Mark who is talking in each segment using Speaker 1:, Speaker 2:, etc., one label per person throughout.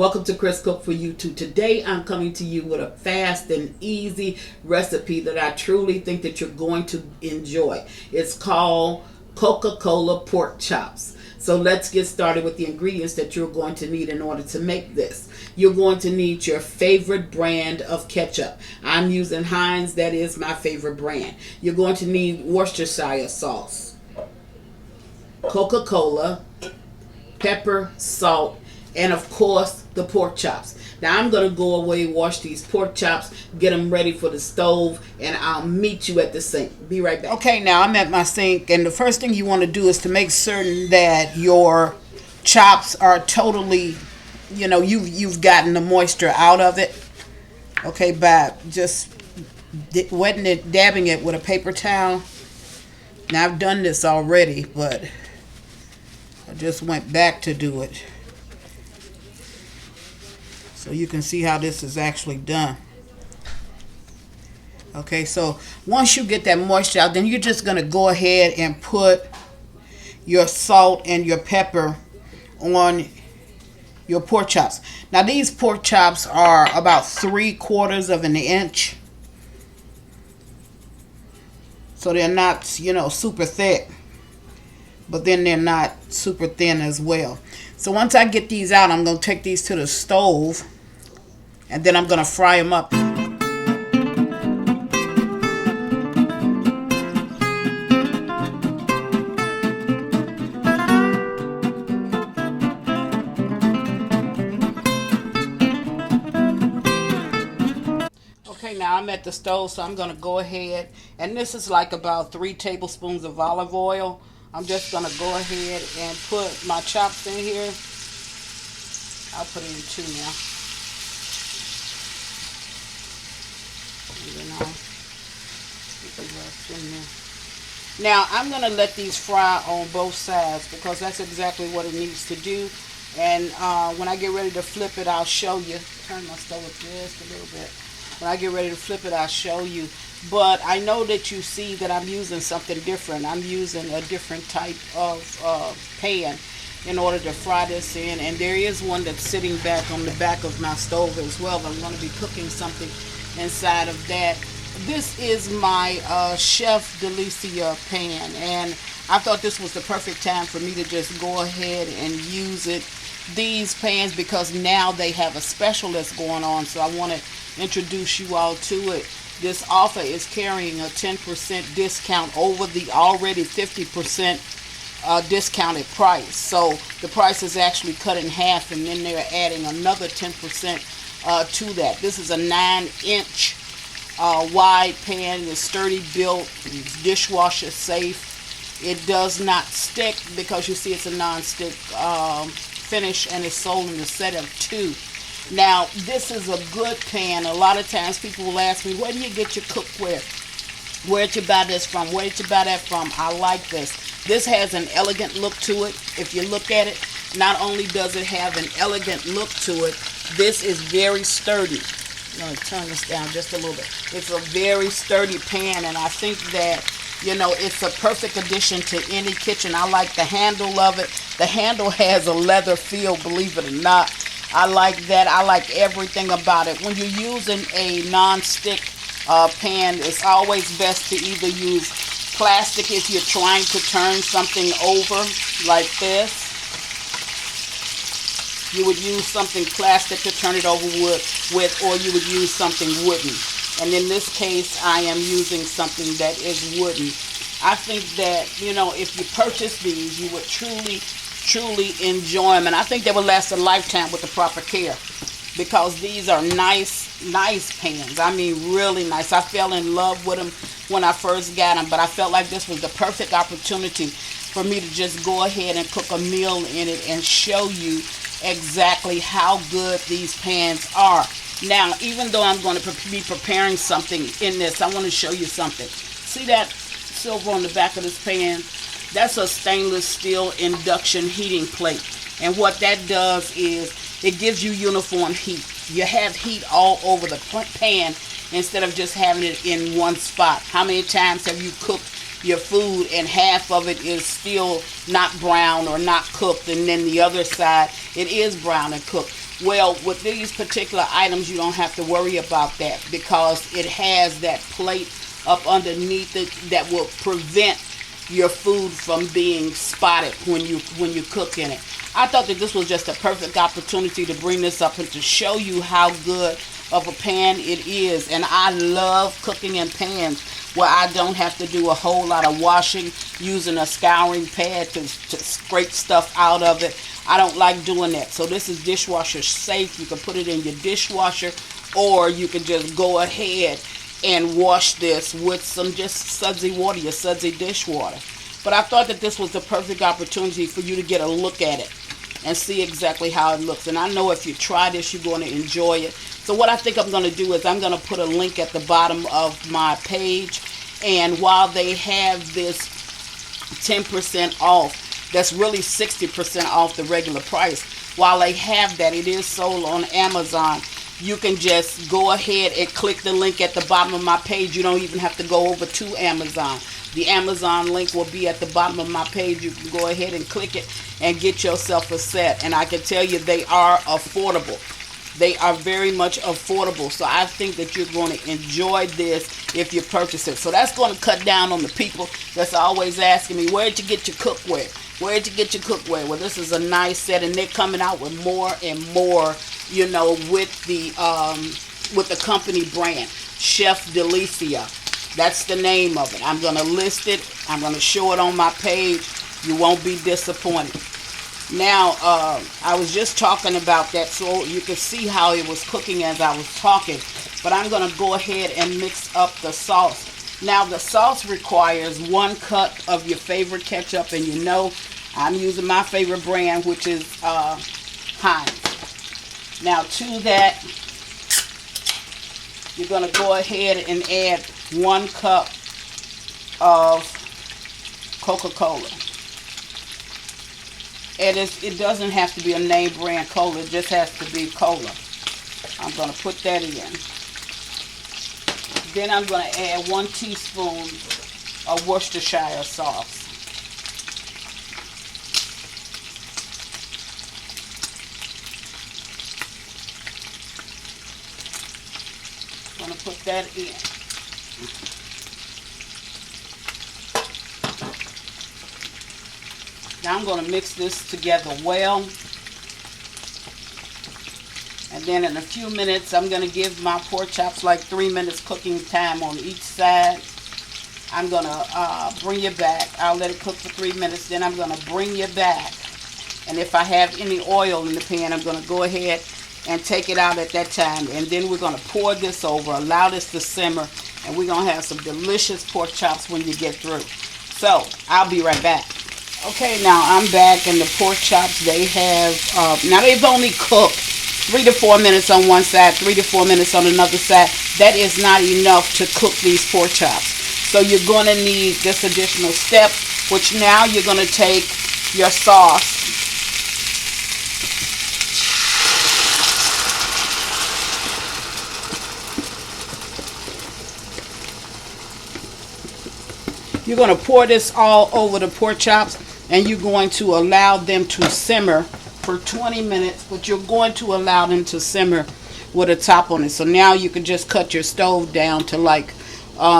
Speaker 1: Welcome to Chris Cook for YouTube. Today I'm coming to you with a fast and easy recipe that I truly think that you're going to enjoy. It's called Coca Cola pork chops. So let's get started with the ingredients that you're going to need in order to make this. You're going to need your favorite brand of ketchup. I'm using Heinz. That is my favorite brand. You're going to need Worcestershire sauce, Coca Cola, pepper, salt, and of course the pork chops. Now I'm going to go away, wash these pork chops, get them ready for the stove, and I'll meet you at the sink. Be right back. Okay, now I'm at my sink, and the first thing you want to do is to make certain that your chops are totally, you've gotten the moisture out of it. Okay, by just wetting it, dabbing it with a paper towel. Now I've done this already, but I just went back to do it, so you can see how this is actually done. Okay, so once you get that moisture out, then you're just going to go ahead and put your salt and your pepper on your pork chops. Now these pork chops are about 3/4 of an inch. So they're not, super thick, but then they're not super thin as well. So once I get these out, I'm going to take these to the stove, and then I'm going to fry them up. Okay, now I'm at the stove, so I'm going to go ahead, and this is like about 3 tablespoons of olive oil. I'm just going to go ahead and put my chops in here. I'll put it in 2 now. And then I'll put the rest in there. Now I'm going to let these fry on both sides because that's exactly what it needs to do. And when I get ready to flip it, I'll show you. Turn my stove up just a little bit. When I get ready to flip it, I'll show you. But I know that you see that I'm using something different. I'm using a different type of pan in order to fry this in. And there is one that's sitting back on the back of my stove as well. I'm going to be cooking something inside of that. This is my Chef Delicia pan. And I thought this was the perfect time for me to just go ahead and use it. These pans, because now they have a special that's going on. So I want to introduce you all to it. This offer is carrying a 10% discount over the already 50% discounted price. So the price is actually cut in half, and then they're adding another 10% to that. This is a 9-inch wide pan. It's sturdy built. It's dishwasher safe. It does not stick because you see it's a non-stick finish, and it's sold in a set of 2. Now, this is a good pan. A lot of times people will ask me, where do you get your cookware? Where did you buy this from? Where did you buy that from? I like this. This has an elegant look to it. If you look at it, not only does it have an elegant look to it, this is very sturdy. I'm going to turn this down just a little bit. It's a very sturdy pan, and I think that, it's a perfect addition to any kitchen. I like the handle of it. The handle has a leather feel, believe it or not. I like that. I like everything about it. When you're using a non-stick pan, it's always best to either use plastic if you're trying to turn something over like this. You would use something plastic to turn it over with, or you would use something wooden. And in this case, I am using something that is wooden. I think that, if you purchase these, you would truly enjoy them, and I think they will last a lifetime with the proper care, because these are nice pans. I mean, really nice. I fell in love with them when I first got them, but I felt like this was the perfect opportunity for me to just go ahead and cook a meal in it and show you exactly how good these pans are. Now, even though I'm going to be preparing something in this, I want to show you something. See that silver on the back of this pan? That's a stainless steel induction heating plate. And what that does is it gives you uniform heat. You have heat all over the pan instead of just having it in one spot. How many times have you cooked your food and half of it is still not brown or not cooked, and then the other side it is brown and cooked. Well, with these particular items, you don't have to worry about that because it has that plate up underneath it that will prevent your food from being spotted when you cook in it. I thought that this was just a perfect opportunity to bring this up and to show you how good of a pan it is. And I love cooking in pans where I don't have to do a whole lot of washing using a scouring pad to scrape stuff out of it. I don't like doing that. So this is dishwasher safe. You can put it in your dishwasher, or you can just go ahead and wash this with some just sudsy water, your sudsy dishwater. But I thought that this was the perfect opportunity for you to get a look at it and see exactly how it looks. And I know if you try this, you're going to enjoy it. So what I think I'm going to do is I'm going to put a link at the bottom of my page. And while they have this 10% off, that's really 60% off the regular price. While they have that, it is sold on Amazon. You can just go ahead and click the link at the bottom of my page. You don't even have to go over to Amazon. The Amazon link will be at the bottom of my page. You can go ahead and click it and get yourself a set. And I can tell you they are affordable. They are very much affordable. So I think that you're going to enjoy this if you purchase it. So that's going to cut down on the people that's always asking me, where'd you get your cookware? Where'd you get your cookware? Well, this is a nice set, and they're coming out with more and more, you know, with the company brand, Chef Delicia. That's the name of it. I'm going to list it. I'm going to show it on my page. You won't be disappointed. Now, I was just talking about that so you can see how it was cooking as I was talking. But I'm going to go ahead and mix up the sauce. Now, the sauce requires 1 cup of your favorite ketchup. And you know, I'm using my favorite brand, which is Heinz. Now, to that, you're going to go ahead and add 1 cup of Coca Cola. And it doesn't have to be a name brand cola. It just has to be cola. I'm going to put that in. Then I'm going to add 1 teaspoon of Worcestershire sauce. I'm going to put that in. Now I'm going to mix this together well. And then in a few minutes, I'm going to give my pork chops like 3 minutes cooking time on each side. I'm going to bring you back. I'll let it cook for 3 minutes. Then I'm going to bring you back. And if I have any oil in the pan, I'm going to go ahead and take it out at that time. And then we're going to pour this over, allow this to simmer. And we're going to have some delicious pork chops when you get through. So, I'll be right back. Okay, now I'm back, and the pork chops, they have, now they've only cooked 3 to 4 minutes on one side, 3 to 4 minutes on another side. That is not enough to cook these pork chops. So you're going to need this additional step, which now you're going to take your sauce. You're going to pour this all over the pork chops, and you're going to allow them to simmer for 20 minutes, but you're going to allow them to simmer with a top on it. So now you can just cut your stove down to like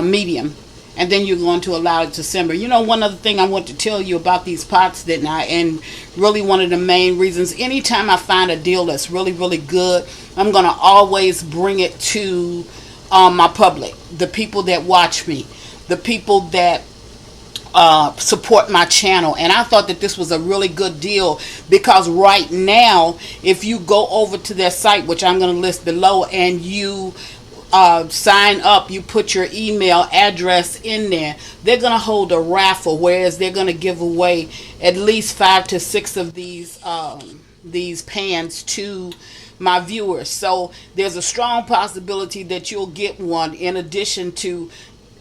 Speaker 1: medium, and then you're going to allow it to simmer. You know, one other thing I want to tell you about these pots, didn't I? And really one of the main reasons, anytime I find a deal that's really, really good, I'm going to always bring it to my public, the people that watch me, the people that support my channel. And I thought that this was a really good deal, because right now, if you go over to their site, which I'm going to list below, and you sign up, you put your email address in there, they're going to hold a raffle, whereas they're going to give away at least 5 to 6 of these pans to my viewers. So there's a strong possibility that you'll get one, in addition to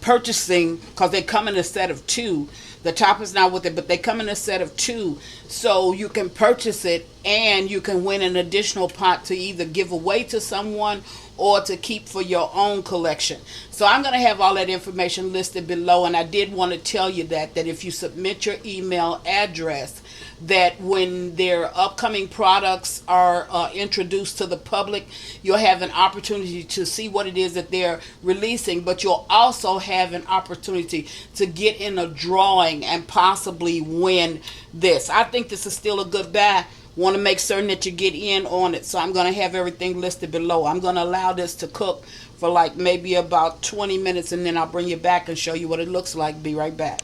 Speaker 1: purchasing, because they come in a set of two. The top is not with it, but they come in a set of two. So you can purchase it and you can win an additional pot to either give away to someone or to keep for your own collection. So I'm going to have all that information listed below, and I did want to tell you that if you submit your email address, that when their upcoming products are introduced to the public, you'll have an opportunity to see what it is that they're releasing, but you'll also have an opportunity to get in a drawing and possibly win this. I think this is still a good buy. Want to make certain that you get in on it, so I'm going to have everything listed below. I'm going to allow this to cook for like maybe about 20 minutes, and then I'll bring you back and show you what it looks like. Be right back.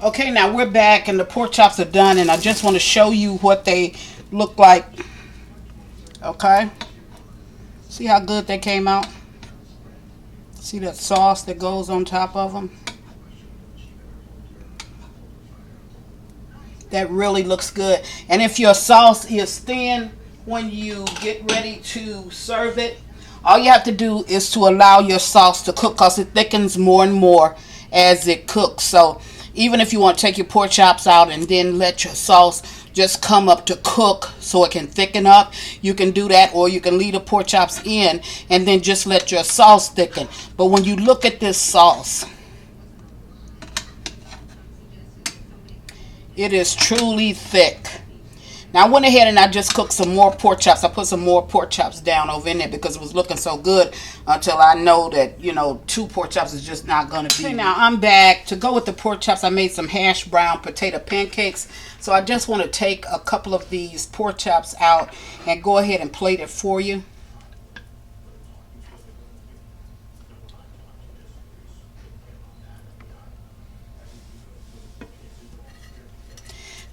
Speaker 1: Okay, now we're back and the pork chops are done, and I just want to show you what they look like. Okay, see how good they came out? See that sauce that goes on top of them? That really looks good. And if your sauce is thin when you get ready to serve it, all you have to do is to allow your sauce to cook, because it thickens more and more as it cooks. So even if you want to take your pork chops out and then let your sauce just come up to cook so it can thicken up, you can do that, or you can leave the pork chops in and then just let your sauce thicken. But when you look at this sauce, it is truly thick. Now I went ahead and I just cooked some more pork chops. I put some more pork chops down over in there because it was looking so good, until I know that, you know, 2 pork chops is just not going to be. Okay, now I'm back. To go with the pork chops, I made some hash brown potato pancakes. So I just want to take a couple of these pork chops out and go ahead and plate it for you.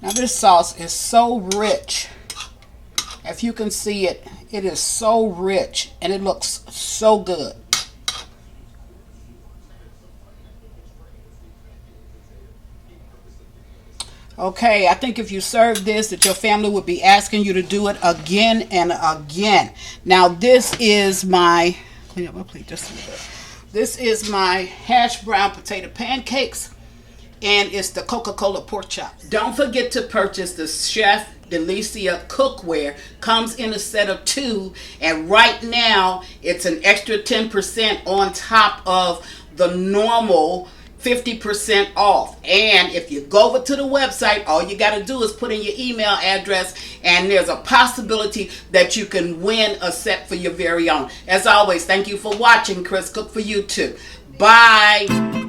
Speaker 1: Now this sauce is so rich. If you can see it, it is so rich and it looks so good. Okay, I think if you serve this, that your family would be asking you to do it again and again. Now this is my, clean up my plate just a little bit. This is my hash brown potato pancakes. And it's the Coca Cola pork chop. Don't forget to purchase the Chef Delicia cookware. Comes in a set of 2, and right now it's an extra 10% on top of the normal 50% off. And if you go over to the website, all you got to do is put in your email address, and there's a possibility that you can win a set for your very own. As always, thank you for watching. Chris Cook for you too. Bye.